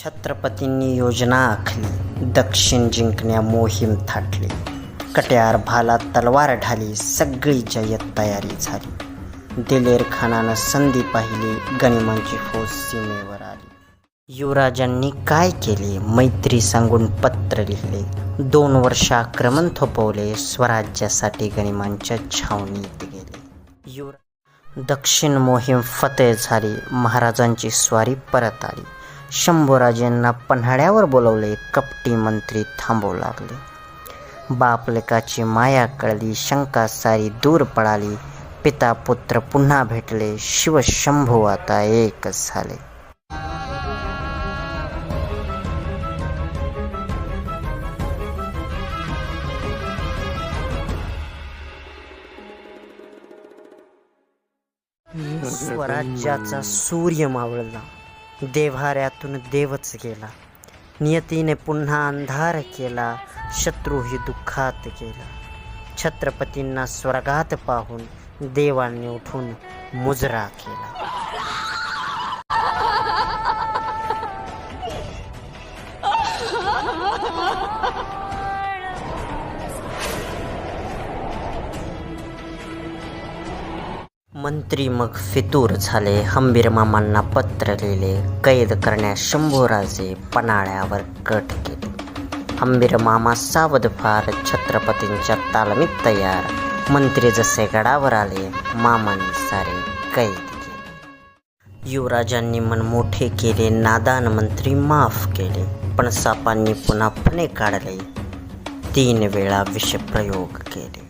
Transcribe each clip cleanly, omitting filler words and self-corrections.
छत्रपतींनी योजना आखली, दक्षिण जिंकण्या मोहीम थाटली. कट्यार भाला तलवार ढाली, सगळी जय्यत तयारी झाली. दिलेर खानानं संधी पाहिली, गनिमांची फौज सीमेवर आली. युवराजांनी काय केले? मैत्री सांगून पत्र लिहिले. 2 वर्ष आक्रमण थोपवले, स्वराज्यासाठी गनिमांच्या छावणीत गेले. दक्षिण मोहीम फतेह झाली, महाराजांची स्वारी परत आली. शंभूराजेंना पन्हाळ्यावर बोलवले, कपटी मंत्री थांबवू लागले. बाप लेकाची माया कळली, शंका सारी दूर पळाली. पिता पुत्र पुन्हा भेटले, शिव शंभू आता एकच झाले. स्वराज्याचा सूर्य मावळला, देव्हाऱ्यातून देवच गेला. नियतीने पुन्हा अंधार केला, शत्रूही दुःखात गेला. छत्रपतींना स्वर्गात पाहून देवांनी उठून मुजरा केला. मंत्री मग फितूर झाले, हंबीर मामांना पत्र लिहिले. कैद करण्यास शंभूराजे पन्हाळ्यावर कट केले. हंबीर मामा सावध फार, छत्रपतींच्या तालमीत तयार. मंत्री जसे गडावर आले, मामांनी सारे कैद केले. युवराजांनी मन मोठे केले, नादान मंत्री माफ केले. पण सापांनी पुन्हा फणे काढले, 3 वेळा विषप्रयोग केले.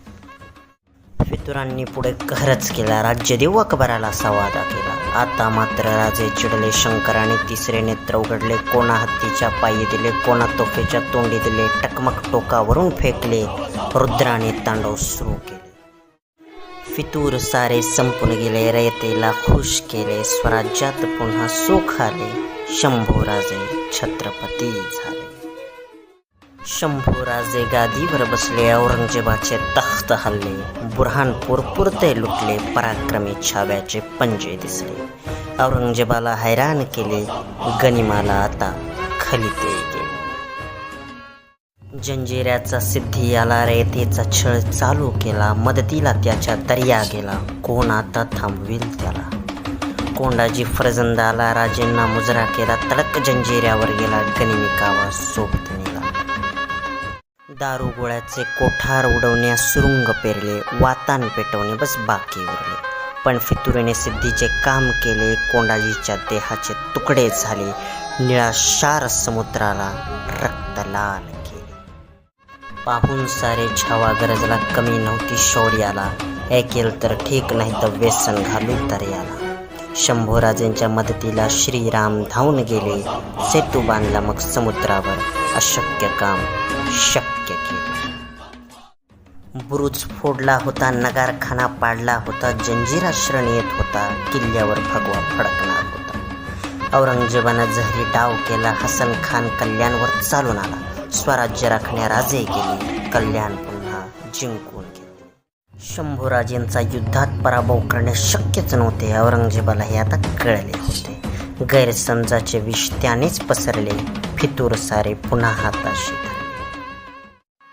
फितुरांनी पुढे कहरच केला, राज्य देऊ अकबराला संवादा केला. आता मात्र राजे चिडले, शंकराने 3रे नेत्र उघडले. कोणा हत्तीच्या पायी दिले, कोणा तोफेच्या तोंडी दिले. टकमक टोकावरून फेकले, रुद्राने तांडव सुरू केले. फितूर सारे संपून गेले, रयतेला खुश केले. स्वराज्यात पुन्हा सुख आले, शंभूराजे छत्रपती झाले. शंभूराजे गादीवर बसले, औरंगजेबाचे तख्त हल्ले. बुरहानपूर पुरते लुटले, पराक्रमी छाव्याचे पंजे दिसले. औरंगजेबाला हैराण केले, गनिमाला आता खलिते गेले. जंजिऱ्याचा सिद्धी आला, रेतेचा छळ चालू केला. मदतीला त्याच्या दर्या गेला, कोण आता थांबविल त्याला. कोंडाजी फरजंदाला राजेंना मुजरा केला. तडक जंजिऱ्यावर गेला, गनिमिकावा सोबत नेला. दारू गोळ्याचे कोठार उडवण्या सुरुंग पेरले, वातान पेटवणे बस बाकी उरले. पण फितुरीने सिद्धीचे काम केले, कोंडाजीच्या देहाचे तुकडे झाले. निळाशार समुद्राला रक्त लाल केले. पाहून सारे छावा गरजला, कमी नव्हती शौर्याला. ऐकेल तर ठीक, नाही तर व्यसन घालू तर याला. शंभूराजेंच्या मदतीला श्रीराम धावून गेले. सेतू बांधला मग समुद्रावर, अशक्य काम शक्य केले. बुरुज फोडला होता, नगारखाना पाडला होता. जंजिरा शरण येत होता, किल्ल्यावर भगवा फडकणार होता. औरंगजेबानं जहरी डाव केला, हसन खान कल्याणवर चालून आला. स्वराज्य राखण्या राजे गेले, कल्याण पुन्हा जिंकून गेले. शंभूराजेंचा युद्धात पराभव करणे शक्यच नव्हते. औरंगजेबाला हे आता कळले होते. गैरसमजाचे विष त्यानेच पसरले, फितूर सारे पुन्हा हाताशी धरले.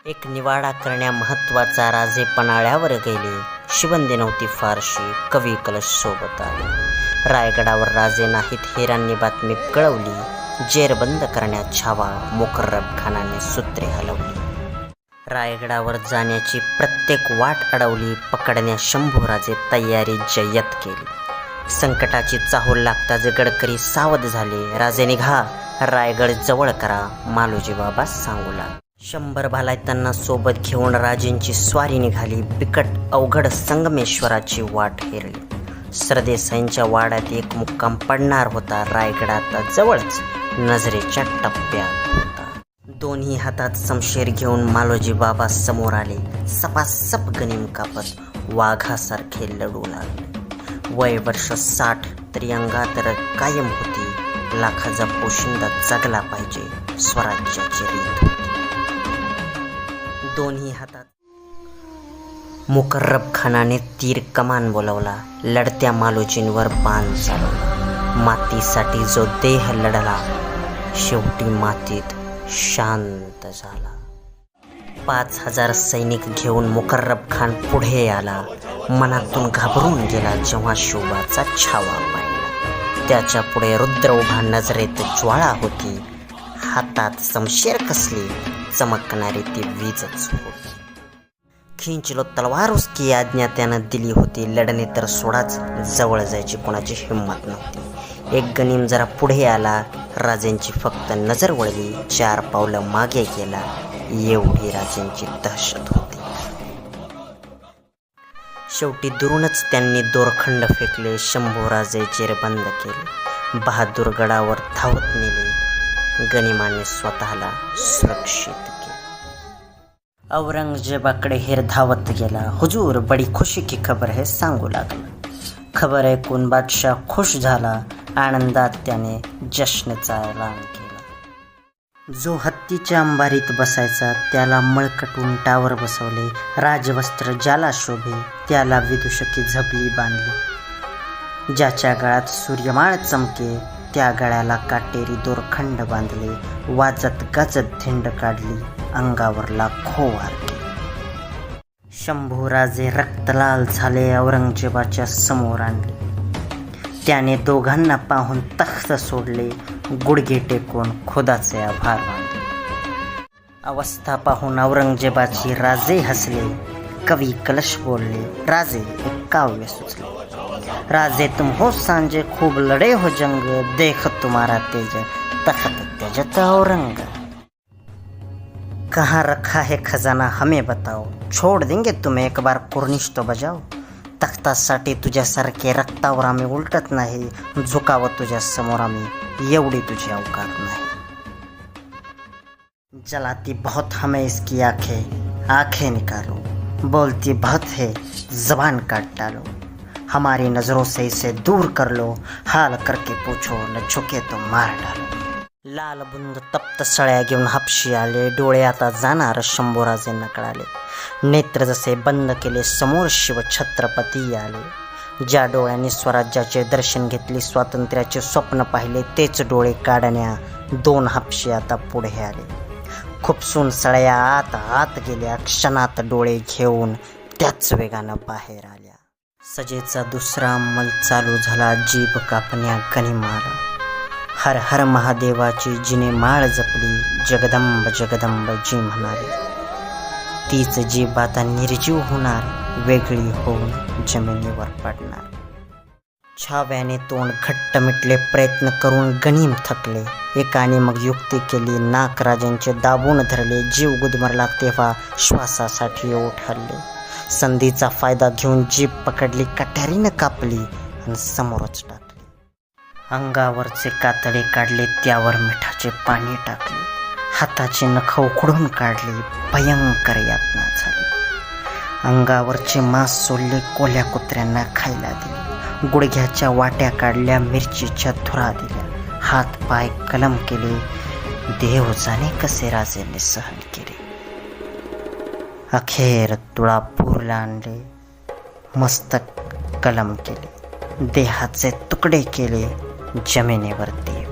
एक निवाडा करण्या महत्वाचा, राजे पन्हाळ्यावर गेले. शिबंदी नव्हती फारशी, कवी कलश सोबत आले. रायगडावर राजे नाहीत, हेरांनी बातमी कळवली. जेरबंद करण्यात छावा, मुकर्रब खानाने सूत्रे हलवली. रायगडावर जाण्याची प्रत्येक वाट अडवली. पकडण्या शंभूराजे तयारी जय्यत केली. संकटाची चाहूल लागताच गडकरी सावध झाले. राजे निघा, रायगड जवळ करा, मालोजी बाबा सांगू लागले. 100 भालायतांना सोबत घेऊन राजेंची स्वारी निघाली. बिकट अवघड संगमेश्वराची वाट हेरली. सरदेसाईंच्या वाड्यात एक मुक्काम पडणार होता. रायगडात जवळच नजरेच्या टप्प्यात होता. दोन्ही हातात शमशेर घेऊन मालोजी बाबा समोर आले. सपासप गनिम कापत वाघासारखे लढू लागले. वय वर्ष 60, तरी अंगात कायम होती. लाखाचा पोशिंदा जगला पाहिजे, स्वराज्याची रीत होती. दोन्ही हातात मुकर्रब खानाने तीर कमान बोलवला. लढत्या मालोजींवर बाण चालवला. मातीसाठी जो देह लढला, शेवटी मातीत शांत झाला. 5,000 सैनिक घेऊन मुकर्रब खान पुढे आला. मनातून घाबरून गेला जेव्हा शिवबाचा छावा पाहिला. त्याच्या पुढे रुद्र उभा, नजरेत ज्वाळा होती, हातात शमशेर कसली, चमकणारी ती वीजच होती. खिंच लो तलवार उसकी आज्ञा त्यानं दिली होती. लढणे तर सोडाच, जवळ जायची कोणाची हिंमत नव्हती. एक गनिम जरा पुढे आला. राजेंची फक्त नजर वळली, 4 पावलं मागे गेला. एवढी राजेंची दहशत होती. शेवटी दुरूनच त्यांनी दोरखंड फेकले. शंभूराजे जेरबंद केले. बहादूर गडावर धावत नेले. गनिमाने स्वतःला सुरक्षित केले. औरंगजेबाकडे हेर धावत गेला. हुजूर, बडी खुशी की खबर है, सांगू लागला. खबर ऐकून बादशाह खुश झाला. आनंदात त्याने जश्नचा ऐलान केला. जो हत्तीच्या अंबारीत बसायचा त्याला मळकट उंटावर बसवले. राजवस्त्र ज्याला शोभे त्याला विदूषकी झबली बांधली. ज्याच्या गळ्यात सूर्यमाळ चमके त्या गळ्याला काटेरी दोरखंड बांधले. वाजत गाजत धिंड काढली, अंगावर लाखो वार केले. शंभूराजे रक्तलाल झाले. औरंगजेबाच्या समोर आणले. त्याने दोघांना पाहून तख्त सोडले. गुडघे टेकून खुदाचे आभार मानले. अवस्था पाहून औरंगजेबाची राजे हसले. कवी कलश बोलले, राजे एक काव्य सुचले. राजे तुम हो सांजे खूब लड़े हो जंग, देख तुम्हारा तेज तख्त त्यजत औरंग. कहाँ रखा है खजाना हमें बताओ, छोड़ देंगे तुम्हें एक बार कुर्निश तो बजाओ. तख्तासाठी तुझ्यासारखे रक्तावर आम्ही उलटत नाही, झुकावं तुझ्या समोर आम्ही एवढी तुझी अवकात नाही. जलाती बहुत हमें इसकी आंखें निकालो, बोलती बहुत है जबान काट डालो. हमारी नजरों से इसे दूर कर लो, हाल करके पूछो न झुके तो मार डालो. लाल बुंद तप्त सळ्या घेऊन हापशी आले. डोळे आता जाणार शंभूराजेंना कळाले. नेत्र जसे बंद केले समोर शिव छत्रपती आले. ज्या डोळ्यांनी स्वराज्याचे दर्शन घेतले, स्वातंत्र्याचे स्वप्न पाहिले, तेच डोळे काढण्या 2 हापशी आता पुढे आले. खुपसून सळ्या आत आत गेल्या. क्षणात डोळे घेऊन त्याच वेगानं बाहेर आल्या. सजेचा दुसरा अंमल चालू झाला. जीभ कापण्या गनिमाला. हर हर महादेवाची जिने माळ जपली, जगदंब जगदंब जी म्हणाली. तीच जीभ आता निर्जीव होणार, वेगळी होऊन जमिनीवर पडणार. छाव्याने तोंड घट्ट मिटले. प्रयत्न करून गनिम थकले. एकाने मग युक्ती केली. नाक राजांचे दाबून धरले. जीव गुदमरला तेव्हा श्वासासाठी ओठ हल्ले. संधीचा फायदा घेऊन जीभ पकडली. कट्यारीनं कापली आणि समोरच टाकली. अंगावरचे कातडे काढले. त्यावर मिठाचे पाणी टाकले. हाताची नखं उखडून काढली. भयंकर यातना झाली. अंगावरचे मांस सोडले. कोल्या कुत्र्यांना खायला दिले. गुडघ्याच्या वाट्या काढल्या. मिरचीच्या धुरा दिल्या. हात पाय कलम केले. देव जाणे कसे राजेने सहन केले. अखेर तुळापूरला आणले. मस्तक कलम केले. देहाचे तुकडे केले. जमिनीवरती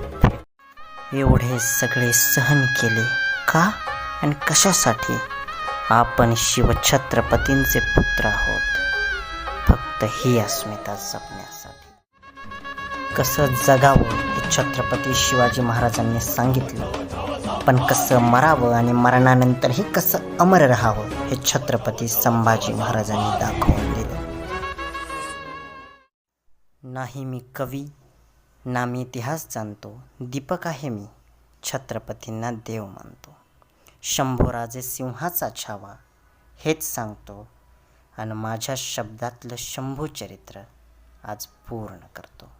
एवढे सगळे सहन केले का आणि कशासाठी? आपण शिवछत्रपतींचे पुत्र आहोत, फक्त ही अस्मिता जपण्यासाठी. कसं जगावं हे छत्रपती शिवाजी महाराजांनी सांगितलं, पण कसं मरावं आणि मरणानंतरही कसं अमर राहावं हे छत्रपती संभाजी महाराजांनी दाखवून दिलं. नाही मी कवी ना मी इतिहास जाणतो, दीपक आहे मी, छत्रपतींना देव मानतो. शंभूराजे सिंहाचा छावा हेच सांगतो आणि माझ्या शब्दातलं शंभू चरित्र आज पूर्ण करतो.